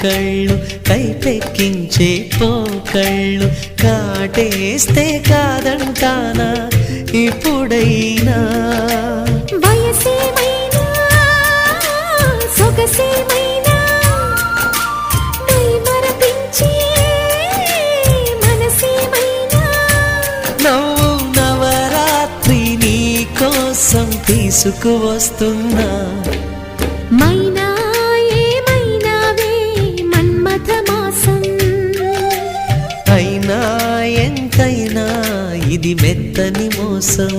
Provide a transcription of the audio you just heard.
కళ్ళు కైపెక్కించే పోకళ్ళు కాటేస్తే కాదంటానా ఇప్పుడైనా వయసేమైనా సొగసేమైనా మరపించే మనసేమైనా నవ్వు నవరాత్రి నీ కోసం తీసుకువస్తున్నా మైనా ఏమైనావే మన్మథ మాసం అయినా ఎంతైనా ఇది మెత్తని మోసం